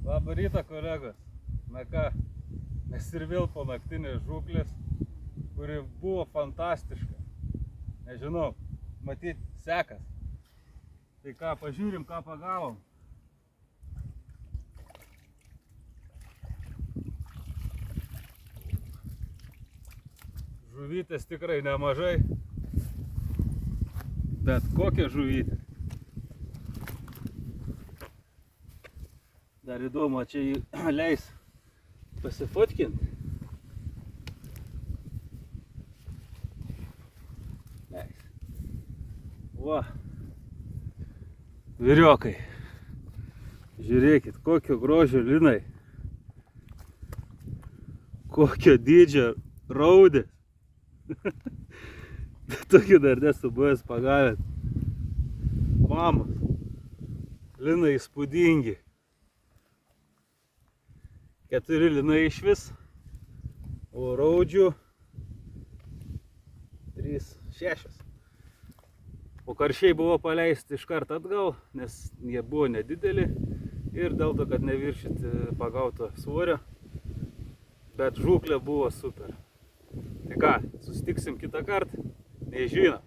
Labą rytą, kolegos. Na ką, mes ir vėl po naktinės žūklės, kuri buvo fantastiška. Nežinau, matyt, sekas. Tai ką, pažiūrim, ką pagavom. Žuvytės tikrai nemažai, bet kokia žuvytė. Dar įdomu, čia jį leis pasifotkinti. Leis. Va. Vyriokai. Žiūrėkit, kokio grožio linai. Kokio dydžio raudės. Tokių dar nesu buvęs pagavęs. Mamos. Linai įspūdingi. 4 linai iš vis, o raudžių 3, 6. O karšiai buvo paleisti iš karto atgal, nes jie buvo nedideli ir dėl to, kad neviršyti pagauto svorio, bet žūklė buvo super. Tai ką, susitiksim kitą kartą, nežinau.